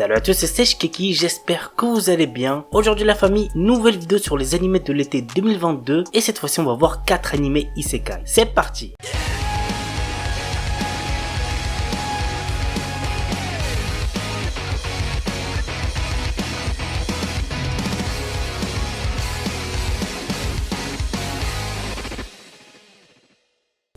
Salut à tous, c'est Seshkeki, j'espère que vous allez bien. Aujourd'hui la famille, nouvelle vidéo sur les animés de l'été 2022 et cette fois-ci on va voir 4 animés Isekai. C'est parti.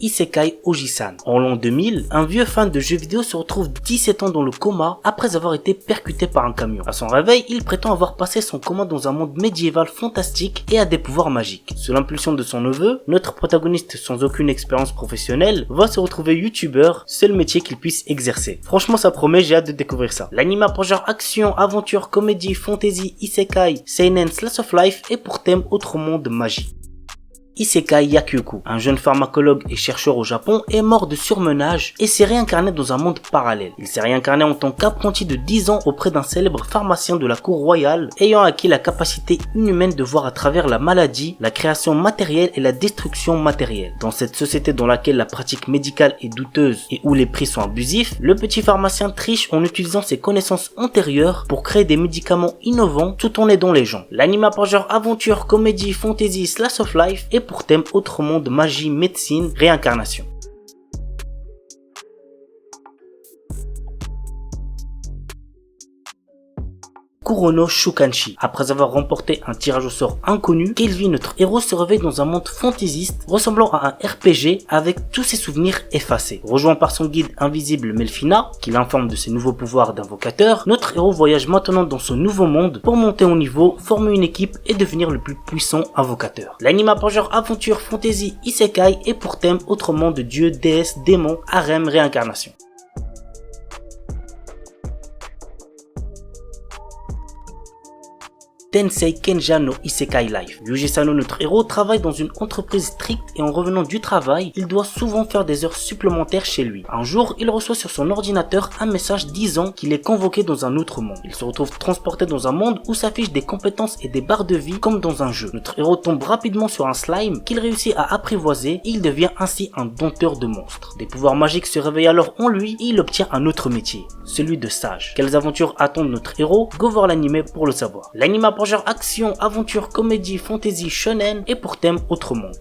Isekai Oji-san. En l'an 2000, un vieux fan de jeux vidéo se retrouve 17 ans dans le coma après avoir été percuté par un camion. À son réveil, il prétend avoir passé son coma dans un monde médiéval fantastique et a des pouvoirs magiques. Sous l'impulsion de son neveu, notre protagoniste sans aucune expérience professionnelle va se retrouver youtubeur, seul métier qu'il puisse exercer. Franchement ça promet, j'ai hâte de découvrir ça. L'anime a pour genre action, aventure, comédie, fantasy, isekai, seinen, slice of life et pour thème autre monde magie. Isekai Yakyoku, un jeune pharmacologue et chercheur au Japon, est mort de surmenage et s'est réincarné dans un monde parallèle. Il s'est réincarné en tant qu'apprenti de 10 ans auprès d'un célèbre pharmacien de la cour royale, ayant acquis la capacité inhumaine de voir à travers la maladie, la création matérielle et la destruction matérielle. Dans cette société dans laquelle la pratique médicale est douteuse et où les prix sont abusifs, le petit pharmacien triche en utilisant ses connaissances antérieures pour créer des médicaments innovants tout en aidant les gens. L'anime a pour genre aventure, comédie, fantasy, slice of life et pour thème autre monde, magie, médecine, réincarnation. Kurono Shukanshi. Après avoir remporté un tirage au sort inconnu, Kelvin, notre héros, se réveille dans un monde fantaisiste ressemblant à un RPG avec tous ses souvenirs effacés. Rejoint par son guide invisible Melfina, qui l'informe de ses nouveaux pouvoirs d'invocateur, notre héros voyage maintenant dans ce nouveau monde pour monter au niveau, former une équipe et devenir le plus puissant invocateur. L'anime a pour genre aventure, fantasy, isekai et pour thème autre monde, dieu, déesse, démon, harem, réincarnation. Tensei Kenja no Isekai Life. Yuji Sano, notre héros, travaille dans une entreprise stricte et en revenant du travail, il doit souvent faire des heures supplémentaires chez lui. Un jour, il reçoit sur son ordinateur un message disant qu'il est convoqué dans un autre monde. Il se retrouve transporté dans un monde où s'affichent des compétences et des barres de vie comme dans un jeu. Notre héros tombe rapidement sur un slime qu'il réussit à apprivoiser et il devient ainsi un dompteur de monstres. Des pouvoirs magiques se réveillent alors en lui et il obtient un autre métier, celui de sage. Quelles aventures attendent notre héros? Go voir l'anime pour le savoir. L'anime pour genre action, aventure, comédie, fantasy, shonen et pour thème autre monde.